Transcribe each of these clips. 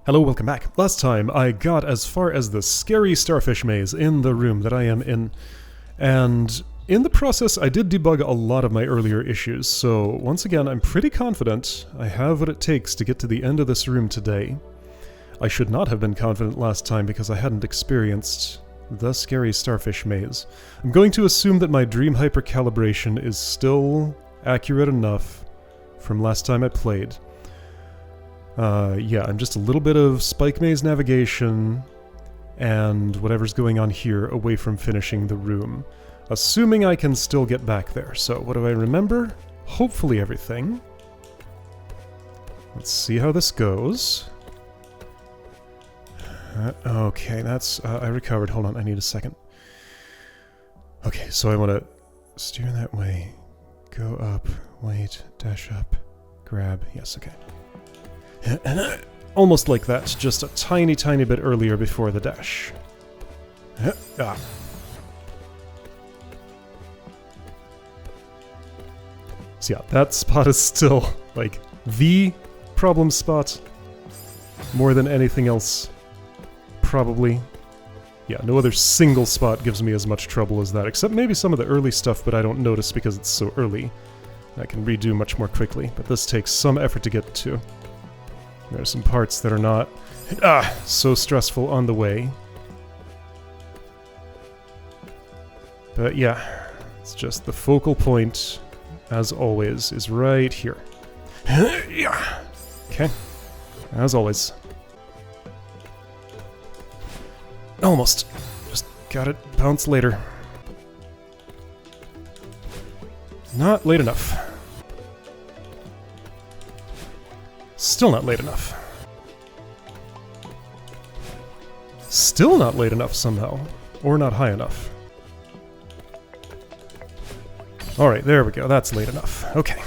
Hello, welcome back. Last time I got as far as the scary starfish maze in the room that I am in, and in the process I did debug a lot of my earlier issues, so once again I'm pretty confident I have what it takes to get to the end of this room today. I should not have been confident last time because I hadn't experienced the scary starfish maze. I'm going to assume that my dream hypercalibration is still accurate enough from last time I played. Yeah, I'm just a little bit of spike maze navigation and whatever's going on here away from finishing the room. Assuming I can still get back there. So, what do I remember? Hopefully everything. Let's see how this goes. Okay, that's... I recovered. Hold on, I need a second. Okay, so I want to steer that way. Go up, wait, dash up, grab. Yes, okay. Almost like that, just a tiny, tiny bit earlier before the dash. Ah. So yeah, that spot is still, like, the problem spot. More than anything else, probably. Yeah, no other single spot gives me as much trouble as that, except maybe some of the early stuff, but I don't notice because it's so early. I can redo much more quickly, but this takes some effort to get to. There are some parts that are not so stressful on the way. But yeah, it's just the focal point, as always, is right here. Okay, as always. Almost. Just got it bounce later. Not late enough. Still not late enough. Still not late enough somehow. Or not high enough. Alright, there we go. That's late enough. Okay.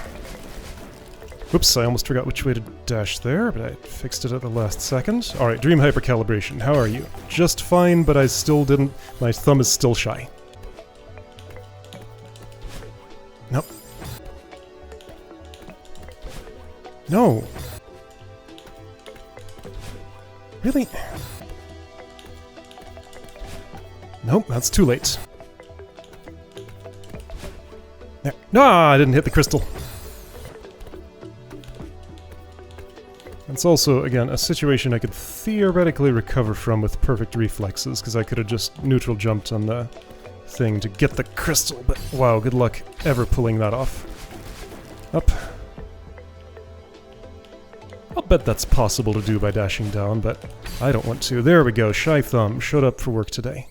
Whoops, I almost forgot which way to dash there, but I fixed it at the last second. Alright, dream hypercalibration. How are you? Just fine, but I still didn't... My thumb is still shy. Nope. No! Really? Nope, that's too late. There. No, I didn't hit the crystal. It's also, again, a situation I could theoretically recover from with perfect reflexes, because I could have just neutral jumped on the thing to get the crystal, but wow, good luck ever pulling that off. Up. I'll bet that's possible to do by dashing down, but I don't want to. There we go, Shy Thumb showed up for work today.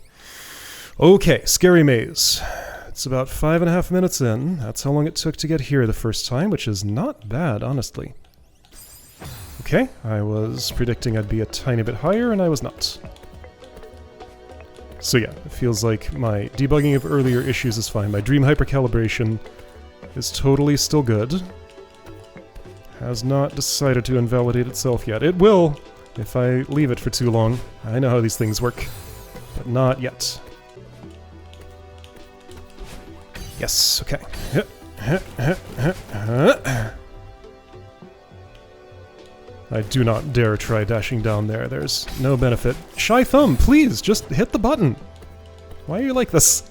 Okay, scary maze. It's about 5.5 minutes in. That's how long it took to get here the first time, which is not bad, honestly. Okay, I was predicting I'd be a tiny bit higher, and I was not. So yeah, it feels like my debugging of earlier issues is fine. My dream hypercalibration is totally still good. Has not decided to invalidate itself yet. It will, if I leave it for too long. I know how these things work, but not yet. Yes, okay. I do not dare try dashing down there. There's no benefit. Shy Thumb, please, just hit the button. Why are you like this?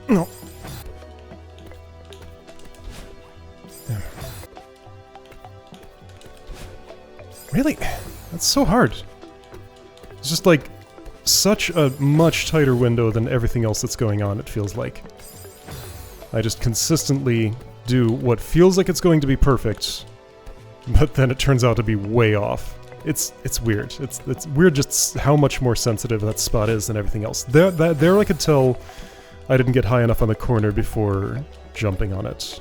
No. Really? That's so hard. It's just like such a much tighter window than everything else that's going on, it feels like. I just consistently do what feels like it's going to be perfect, but then it turns out to be way off. It's weird. It's weird just how much more sensitive that spot is than everything else. There I could tell I didn't get high enough on the corner before jumping on it.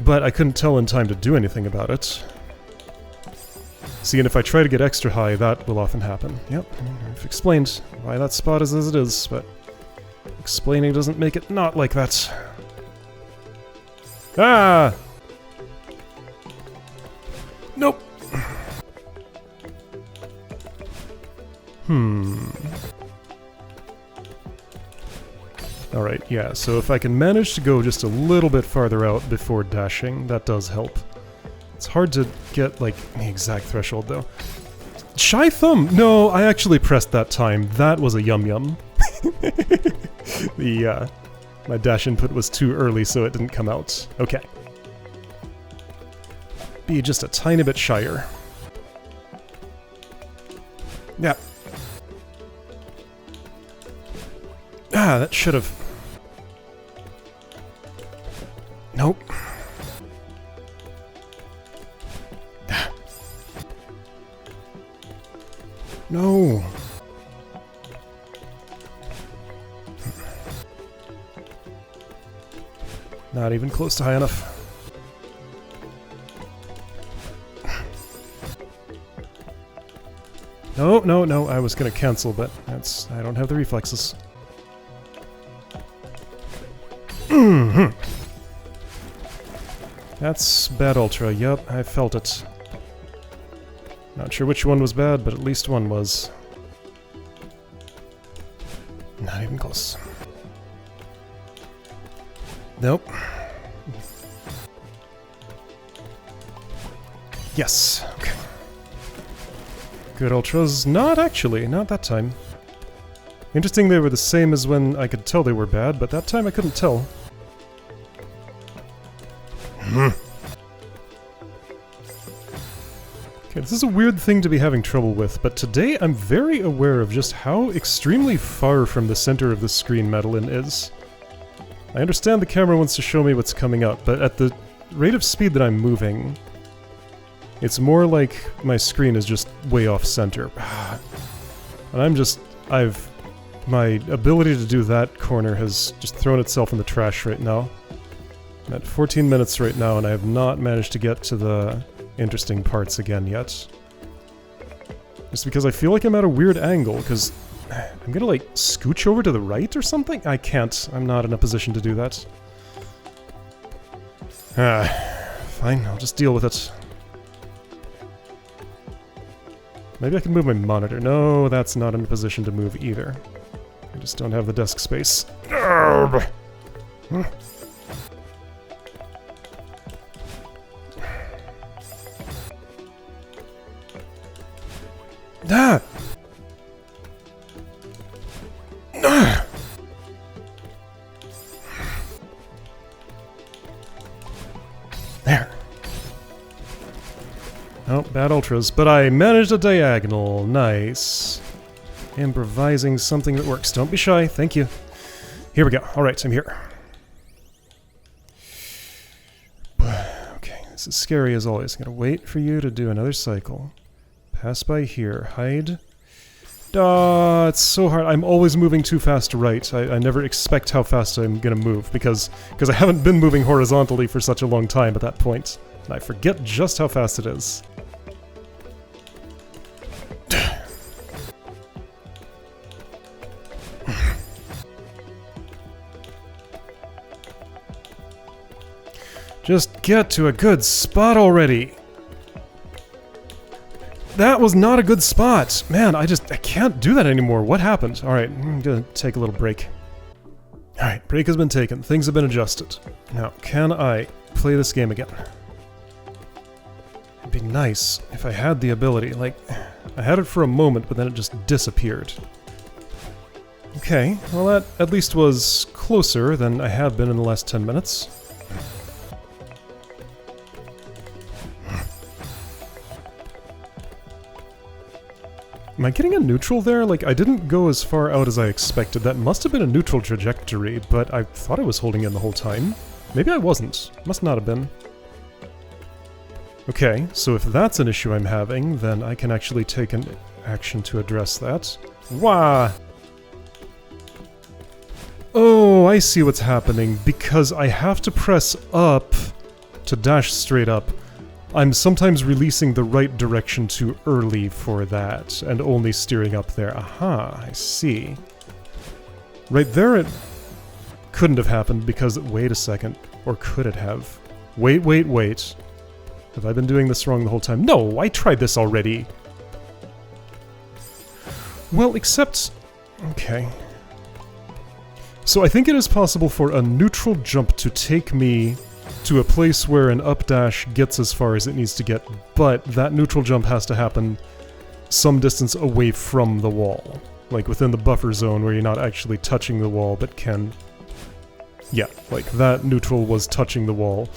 But I couldn't tell in time to do anything about it. See, and if I try to get extra high, that will often happen. Yep, I've explained why that spot is as it is, but explaining doesn't make it not like that. Ah! Nope. Alright, yeah, so if I can manage to go just a little bit farther out before dashing, that does help. It's hard to get, like, the exact threshold, though. Shy thumb! No, I actually pressed that time. That was a yum-yum. My dash input was too early, so it didn't come out. Okay. Be just a tiny bit shyer. Yeah. Ah, that should have... Nope. No. Not even close to high enough. No, no, no, I was gonna cancel, but I don't have the reflexes. That's bad ultra, yup, I felt it. Not sure which one was bad, but at least one was. Not even close. Nope. Yes, okay. Good ultras. Not actually, not that time. Interesting they were the same as when I could tell they were bad, but that time I couldn't tell. Okay, this is a weird thing to be having trouble with, but today I'm very aware of just how extremely far from the center of the screen Madeline is. I understand the camera wants to show me what's coming up, but at the rate of speed that I'm moving, it's more like my screen is just way off center. And my ability to do that corner has just thrown itself in the trash right now. I'm at 14 minutes right now, and I have not managed to get to the interesting parts again yet. Just because I feel like I'm at a weird angle, because I'm gonna like scooch over to the right or something? I can't. I'm not in a position to do that. Fine, I'll just deal with it. Maybe I can move my monitor. No, that's not in a position to move either. I just don't have the desk space. Ah! There. Oh, bad ultras, but I managed a diagonal. Nice. Improvising something that works. Don't be shy. Thank you. Here we go. Alright, I'm here. Okay, this is scary as always. I'm gonna wait for you to do another cycle. Pass by here. Hide. It's so hard. I'm always moving too fast to right. I never expect how fast I'm gonna move, because I haven't been moving horizontally for such a long time at that point. And I forget just how fast it is. Just get to a good spot already! That was not a good spot! Man, I can't do that anymore. What happened? Alright, I'm gonna take a little break. Alright, break has been taken. Things have been adjusted. Now, can I play this game again? It'd be nice if I had the ability. Like, I had it for a moment, but then it just disappeared. Okay, well that at least was closer than I have been in the last 10 minutes. Am I getting a neutral there? Like, I didn't go as far out as I expected. That must have been a neutral trajectory, but I thought I was holding in the whole time. Maybe I wasn't. Must not have been. Okay, so if that's an issue I'm having, then I can actually take an action to address that. Wah! Oh, I see what's happening. Because I have to press up to dash straight up. I'm sometimes releasing the right direction too early for that, and only steering up there. Aha, I see. Right there it couldn't have happened because... Wait a second. Or could it have? Wait. Have I been doing this wrong the whole time? No, I tried this already. Well, except... Okay. So I think it is possible for a neutral jump to take me to a place where an up dash gets as far as it needs to get, but that neutral jump has to happen some distance away from the wall. Like within the buffer zone where you're not actually touching the wall, but can... Yeah, like that neutral was touching the wall.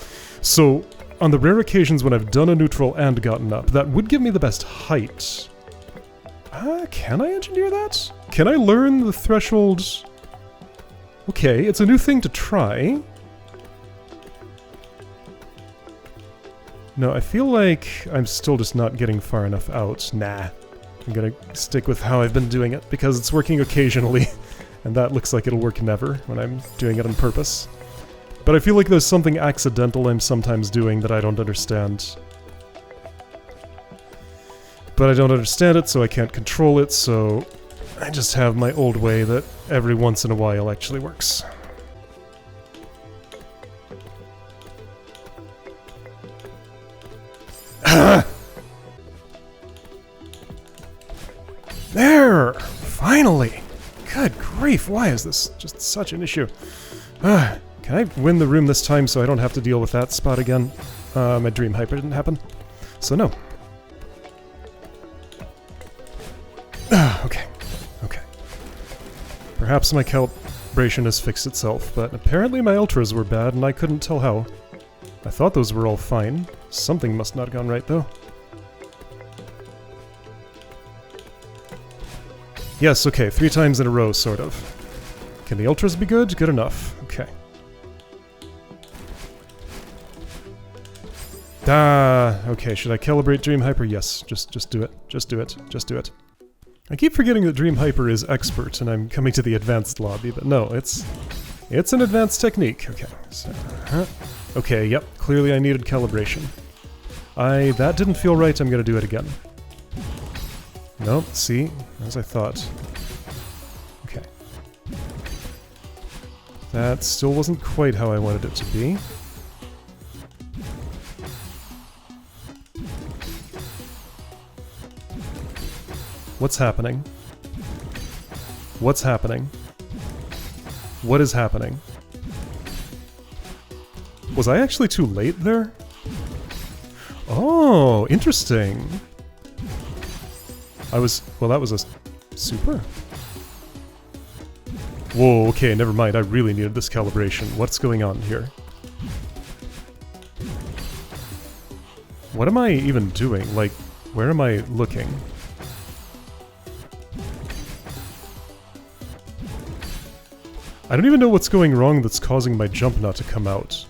So on the rare occasions when I've done a neutral and gotten up, that would give me the best height. Can I engineer that? Can I learn the threshold? Okay, it's a new thing to try. No, I feel like I'm still just not getting far enough out. Nah. I'm gonna stick with how I've been doing it, because it's working occasionally, and that looks like it'll work never when I'm doing it on purpose. But I feel like there's something accidental I'm sometimes doing that I don't understand. But I don't understand it, so I can't control it, so I just have my old way that every once in a while actually works. There! Finally! Good grief, why is this just such an issue? Can I win the room this time so I don't have to deal with that spot again? My dream hyper didn't happen, so no. Okay. Perhaps my calibration has fixed itself, but apparently my ultras were bad and I couldn't tell how. I thought those were all fine. Something must not have gone right, though. Yes, okay, 3 times in a row, sort of. Can the ultras be good? Good enough. Okay. Okay, should I calibrate Dream Hyper? Yes, just do it. Just do it. Just do it. I keep forgetting that Dream Hyper is expert and I'm coming to the advanced lobby, but no, it's an advanced technique. Okay, so, okay, yep, clearly I needed calibration. That didn't feel right, I'm gonna do it again. Nope, see? As I thought. Okay. That still wasn't quite how I wanted it to be. What's happening? What's happening? What is happening? Was I actually too late there? Oh, interesting. Well, that was a super? Whoa, okay, never mind. I really needed this calibration. What's going on here? What am I even doing? Like, where am I looking? I don't even know what's going wrong that's causing my jump not to come out.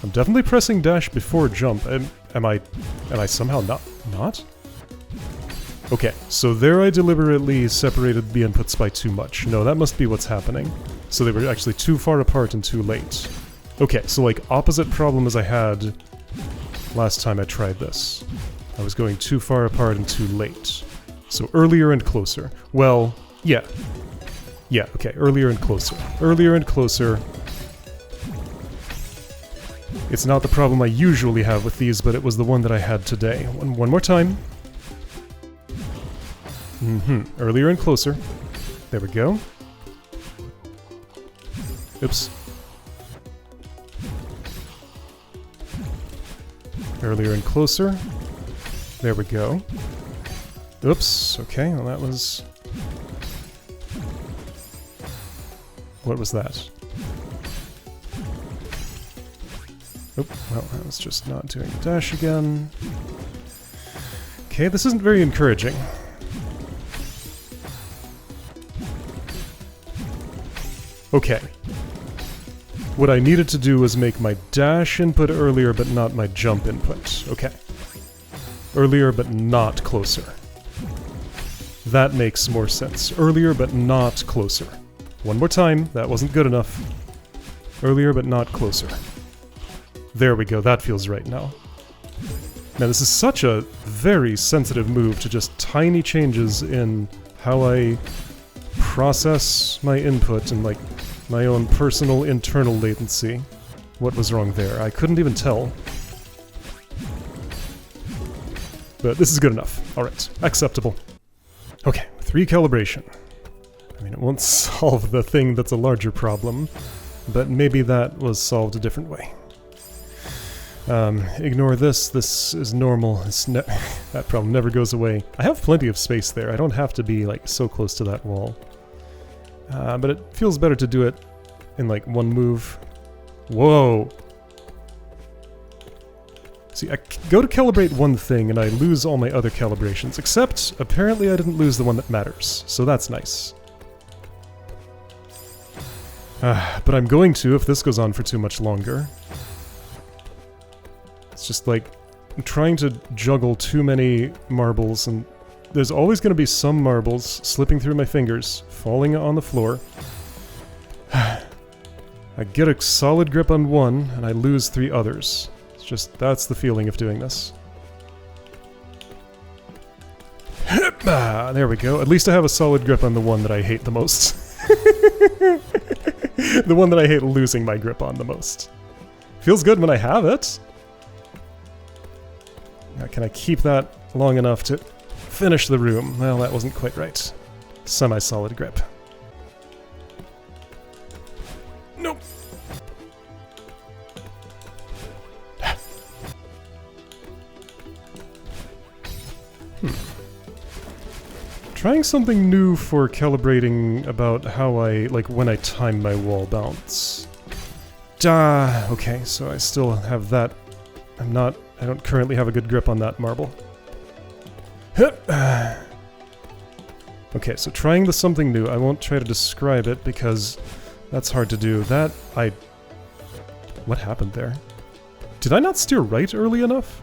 I'm definitely pressing dash before jump. Am I somehow not? Okay, so there I deliberately separated the inputs by too much. No, that must be what's happening. So they were actually too far apart and too late. Okay, so like opposite problem as I had last time I tried this. I was going too far apart and too late. So earlier and closer. Well, yeah. Yeah, okay, earlier and closer. Earlier and closer. It's not the problem I usually have with these, but it was the one that I had today. One more time. Earlier and closer. There we go. Oops. Earlier and closer. There we go. Oops. Okay, well that was... What was that? Oh, well, I was just not doing the dash again. Okay, this isn't very encouraging. Okay. What I needed to do was make my dash input earlier, but not my jump input. Okay. Earlier, but not closer. That makes more sense. Earlier, but not closer. One more time. That wasn't good enough. Earlier, but not closer. There we go. That feels right now. Now, this is such a very sensitive move to just tiny changes in how I process my input and, like, my own personal internal latency. What was wrong there? I couldn't even tell. But this is good enough. Alright. Acceptable. Okay. 3 calibration. I mean, it won't solve the thing that's a larger problem, but maybe that was solved a different way. Ignore this. This is normal. That problem never goes away. I have plenty of space there. I don't have to be, like, so close to that wall. But it feels better to do it in, like, one move. Whoa! See, I go to calibrate one thing and I lose all my other calibrations, except apparently I didn't lose the one that matters, so that's nice. But I'm going to if this goes on for too much longer. It's just like, I'm trying to juggle too many marbles, and there's always going to be some marbles slipping through my fingers, falling on the floor. I get a solid grip on one, and I lose 3 others. It's just, that's the feeling of doing this. There we go. At least I have a solid grip on the one that I hate the most. The one that I hate losing my grip on the most. Feels good when I have it. Now, can I keep that long enough to finish the room? Well, that wasn't quite right. Semi-solid grip. Nope. Trying something new for calibrating about how I, like, when I time my wall bounce. Okay, so I still have that. I don't currently have a good grip on that marble. Okay, so trying the something new. I won't try to describe it because that's hard to do. What happened there? Did I not steer right early enough?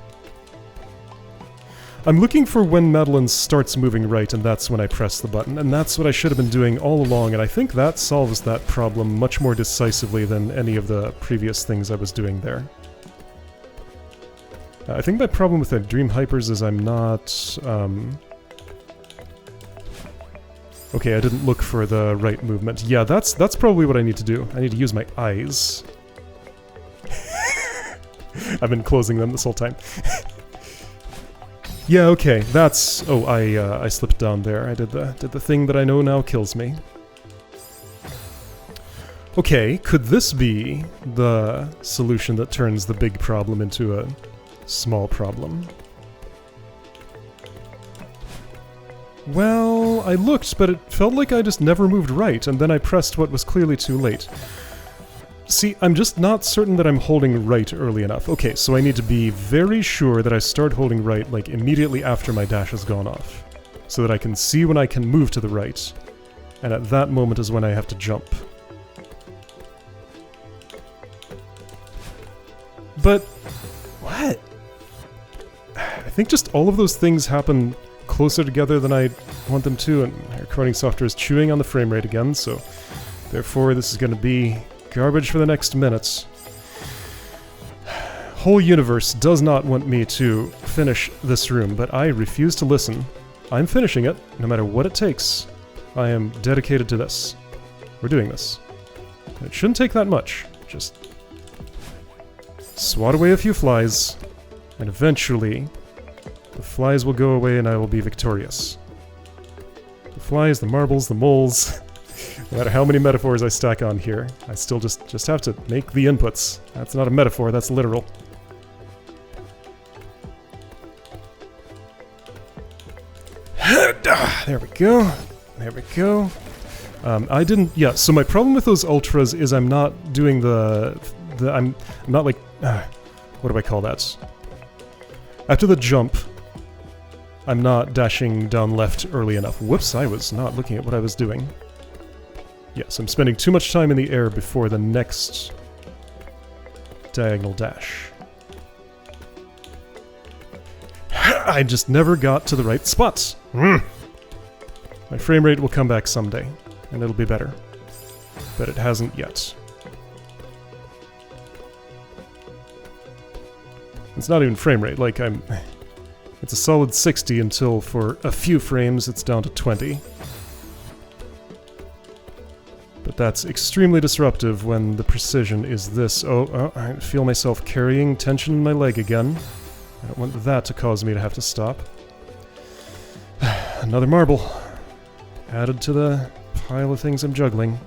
I'm looking for when Madeline starts moving right, and that's when I press the button, and that's what I should have been doing all along, and I think that solves that problem much more decisively than any of the previous things I was doing there. I think my problem with the Dream Hypers is I'm not... Okay, I didn't look for the right movement. Yeah, that's probably what I need to do. I need to use my eyes. I've been closing them this whole time. Yeah, okay, that's... Oh, I slipped down there. I did the thing that I know now kills me. Okay, could this be the solution that turns the big problem into a small problem? Well, I looked, but it felt like I just never moved right, and then I pressed what was clearly too late. See, I'm just not certain that I'm holding right early enough. Okay, so I need to be very sure that I start holding right, like, immediately after my dash has gone off, so that I can see when I can move to the right, and at that moment is when I have to jump. But... what? I think just all of those things happen closer together than I want them to, and my recording software is chewing on the frame rate again, so therefore this is going to be garbage for the next minutes. Whole universe does not want me to finish this room, but I refuse to listen. I'm finishing it, no matter what it takes. I am dedicated to this. We're doing this. It shouldn't take that much. Just swat away a few flies, and eventually the flies will go away and I will be victorious. The flies, the marbles, the moles... No matter how many metaphors I stack on here, I still just have to make the inputs. That's not a metaphor, that's literal. There we go. There we go. I didn't... Yeah, so my problem with those ultras is I'm not doing I'm not like... what do I call that? After the jump, I'm not dashing down left early enough. Whoops, I was not looking at what I was doing. Yes, I'm spending too much time in the air before the next diagonal dash. I just never got to the right spots. My frame rate will come back someday, and it'll be better. But it hasn't yet. It's not even frame rate, like it's a solid 60 until for a few frames it's down to 20. But that's extremely disruptive when the precision is this. Oh, I feel myself carrying tension in my leg again. I don't want that to cause me to have to stop. Another marble. Added to the pile of things I'm juggling.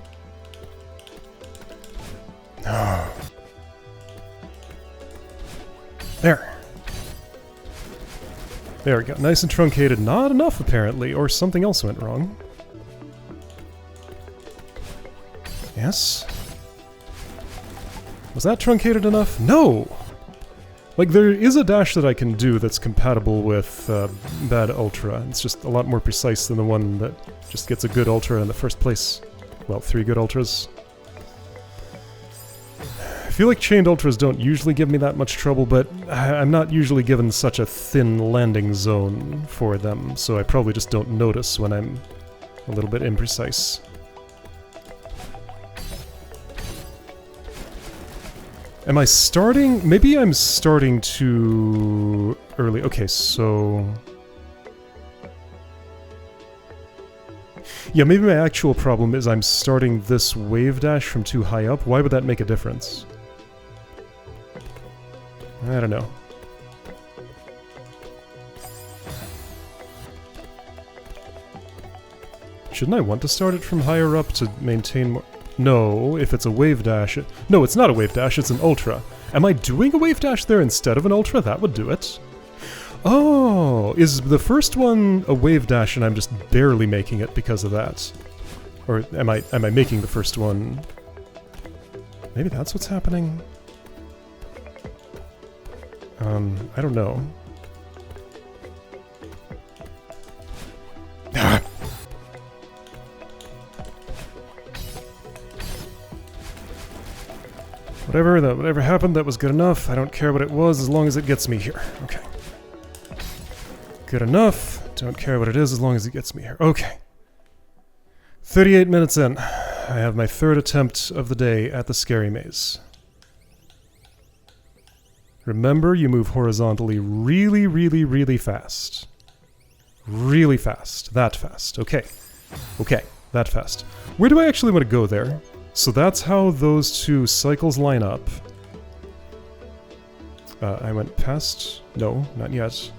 There. There we go. Nice and truncated. Not enough, apparently, or something else went wrong. Yes. Was that truncated enough? No! Like, there is a dash that I can do that's compatible with bad Ultra. It's just a lot more precise than the one that just gets a good Ultra in the first place. Well, 3 good Ultras. I feel like chained Ultras don't usually give me that much trouble, but I'm not usually given such a thin landing zone for them, so I probably just don't notice when I'm a little bit imprecise. Am I starting? Maybe I'm starting too early. Okay, so... yeah, maybe my actual problem is I'm starting this wave dash from too high up. Why would that make a difference? I don't know. Shouldn't I want to start it from higher up to maintain more... no, if it's a wave dash... no, it's not a wave dash, it's an ultra. Am I doing a wave dash there instead of an ultra? That would do it. Oh, is the first one a wave dash and I'm just barely making it because of that? Or am I making the first one... maybe that's what's happening? I don't know. Whatever happened, that was good enough. I don't care what it was as long as it gets me here. Okay. Good enough. Don't care what it is as long as it gets me here. Okay. 38 minutes in. I have my 3rd attempt of the day at the scary maze. Remember, you move horizontally really, really, really fast. Really fast. That fast. Okay. Okay. That fast. Where do I actually want to go there? So that's how those 2 cycles line up. I went past... no, not yet.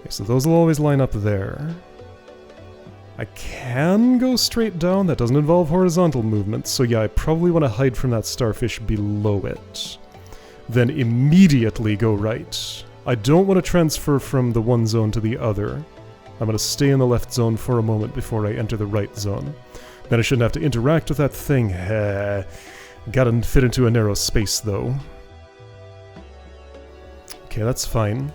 Okay, so those will always line up there. I can go straight down, that doesn't involve horizontal movement, so yeah, I probably want to hide from that starfish below it. Then immediately go right. I don't want to transfer from the one zone to the other. I'm going to stay in the left zone for a moment before I enter the right zone. Then I shouldn't have to interact with that thing. Gotta fit into a narrow space, though. Okay, that's fine.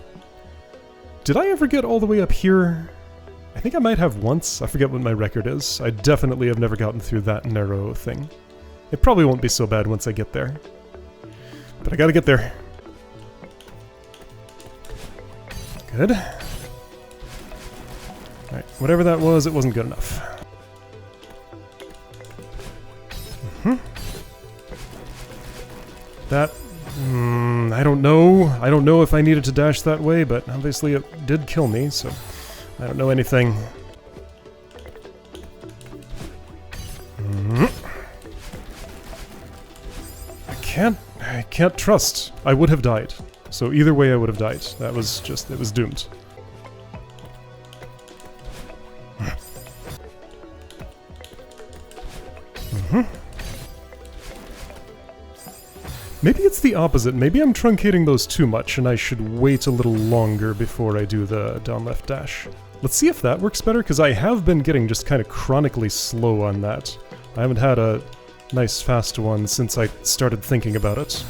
Did I ever get all the way up here? I think I might have once. I forget what my record is. I definitely have never gotten through that narrow thing. It probably won't be so bad once I get there. But I gotta get there. Good. Alright, whatever that was, it wasn't good enough. That... I don't know. I don't know if I needed to dash that way, but obviously it did kill me, so... I don't know anything. I can't trust. I would have died. So either way I would have died. That was just... it was doomed. Maybe it's the opposite. Maybe I'm truncating those too much and I should wait a little longer before I do the down left dash. Let's see if that works better, because I have been getting just kind of chronically slow on that. I haven't had a nice fast one since I started thinking about it.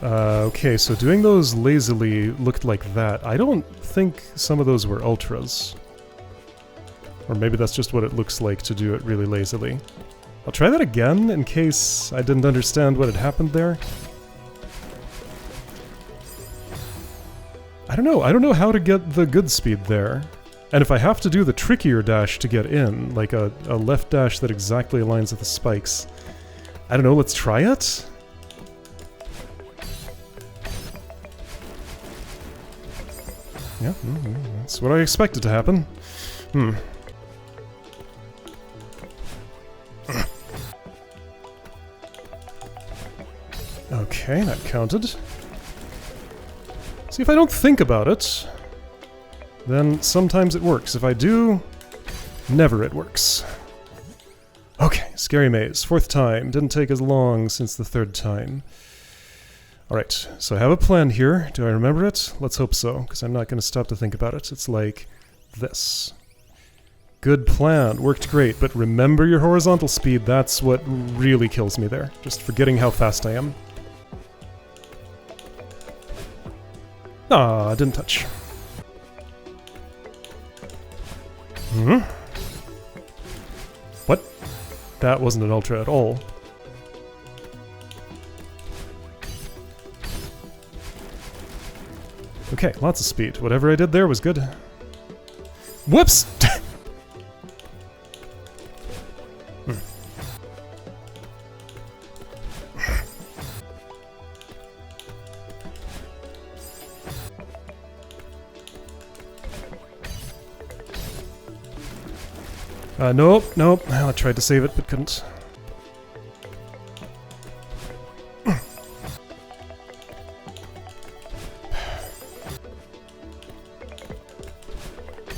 Okay, so doing those lazily looked like that. I don't think some of those were ultras. Or maybe that's just what it looks like to do it really lazily. I'll try that again in case I didn't understand what had happened there. I don't know how to get the good speed there. And if I have to do the trickier dash to get in, like a left dash that exactly aligns with the spikes, I don't know, let's try it? Yeah, that's what I expected to happen. Okay, that counted. See, if I don't think about it, then sometimes it works. If I do, never it works. Okay, scary maze. 4th time. Didn't take as long since the 3rd time. Alright, so I have a plan here. Do I remember it? Let's hope so, because I'm not going to stop to think about it. It's like this. Good plan. Worked great, but remember your horizontal speed. That's what really kills me there. Just forgetting how fast I am. Ah, didn't touch. What? That wasn't an ultra at all. Okay, lots of speed. Whatever I did there was good. Whoops! Nope. I tried to save it, but couldn't.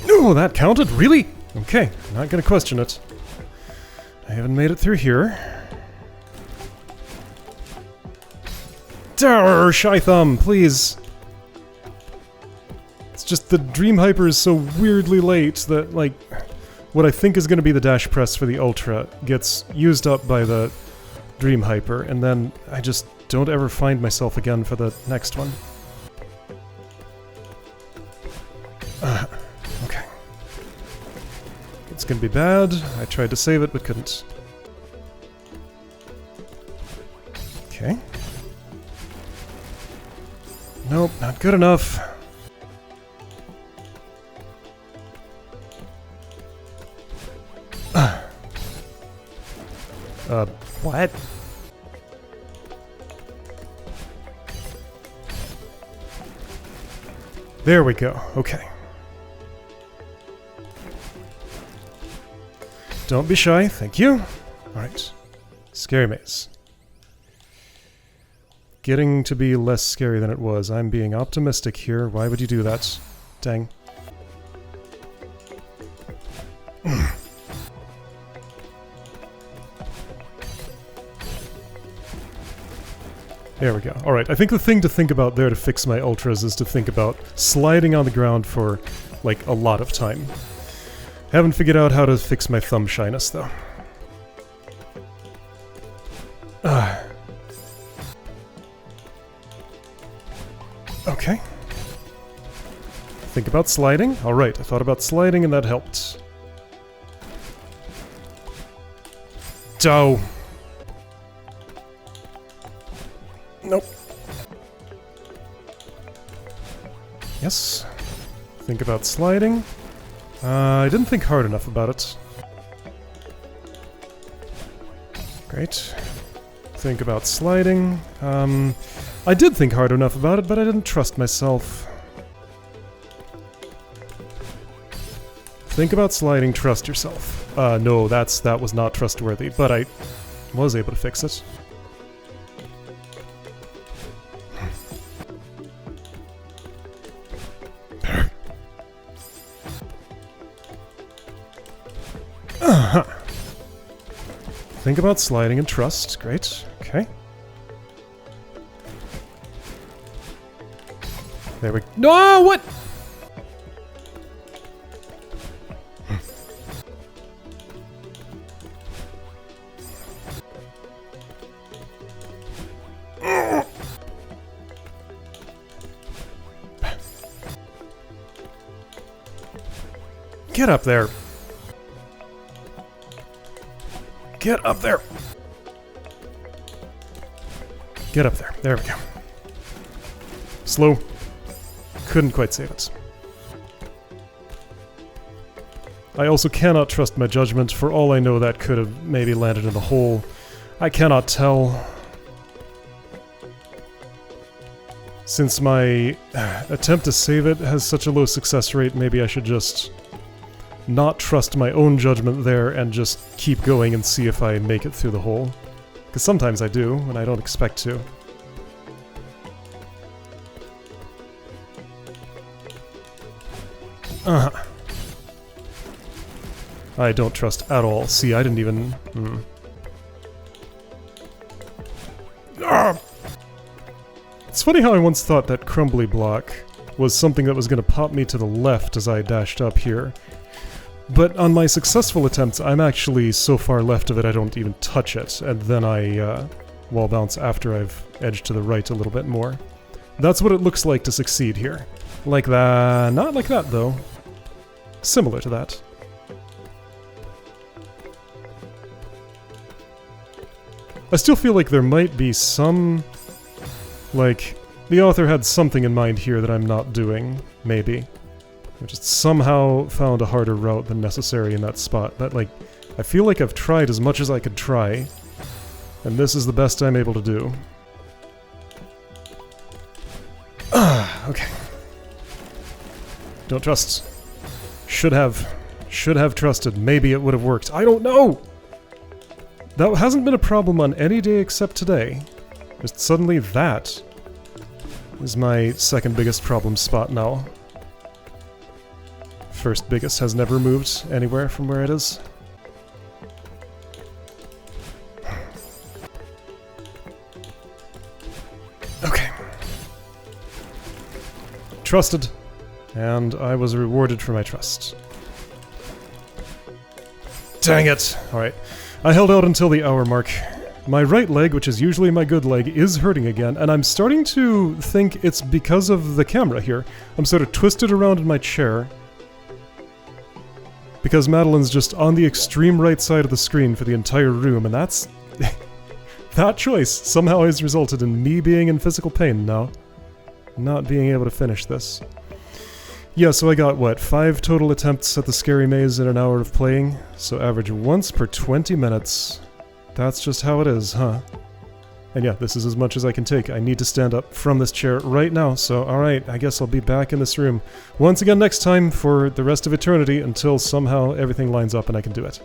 Oh, that counted? Really? Okay, not gonna question it. I haven't made it through here. Darr, Shy Thumb, please! It's just the Dream Hyper is so weirdly late that, like, what I think is gonna be the dash press for the Ultra gets used up by the Dream Hyper, and then I just don't ever find myself again for the next one. Okay. It's gonna be bad. I tried to save it, but couldn't. Okay. Nope, not good enough. What? There we go. Okay. Don't be shy. Thank you. Alright. Scary maze. Getting to be less scary than it was. I'm being optimistic here. Why would you do that? Dang. There we go. Alright, I think the thing to think about there to fix my ultras is to think about sliding on the ground for, like, a lot of time. Haven't figured out how to fix my thumb shyness, though. Okay. Think about sliding? Alright, I thought about sliding and that helped. Dough. Nope. Yes. Think about sliding. I didn't think hard enough about it. Great. Think about sliding. I did think hard enough about it, but I didn't trust myself. Think about sliding, trust yourself. No, that was not trustworthy, but I was able to fix it. Think about sliding and trust. Great. Okay. There we go. No, what? Get up there. Get up there! Get up there. There we go. Slow. Couldn't quite save it. I also cannot trust my judgment. For all I know, that could have maybe landed in the hole. I cannot tell. Since my attempt to save it has such a low success rate, maybe I should just not trust my own judgment there and just keep going and see if I make it through the hole. Because sometimes I do, when I don't expect to. I don't trust at all. See, I didn't even... It's funny how I once thought that crumbly block was something that was going to pop me to the left as I dashed up here. But on my successful attempts, I'm actually so far left of it I don't even touch it, and then I wall bounce after I've edged to the right a little bit more. That's what it looks like to succeed here. Like that. Not like that, though. Similar to that. I still feel like there might be some... like, the author had something in mind here that I'm not doing, maybe. I just somehow found a harder route than necessary in that spot. That, like, I feel like I've tried as much as I could try, and this is the best I'm able to do. Okay. Don't trust. Should have trusted. Maybe it would have worked. I don't know! That hasn't been a problem on any day except today. Just suddenly that is my second biggest problem spot now. First biggest has never moved anywhere from where it is. Okay. Trusted, and I was rewarded for my trust. Dang it! Alright. I held out until the hour mark. My right leg, which is usually my good leg, is hurting again, and I'm starting to think it's because of the camera here. I'm sort of twisted around in my chair, because Madeline's just on the extreme right side of the screen for the entire room, and that's... that choice somehow has resulted in me being in physical pain now. Not being able to finish this. Yeah, so I got, what, 5 total attempts at the scary maze in an hour of playing? So average once per 20 minutes. That's just how it is, huh? And yeah, this is as much as I can take. I need to stand up from this chair right now, so alright, I guess I'll be back in this room once again next time for the rest of eternity until somehow everything lines up and I can do it.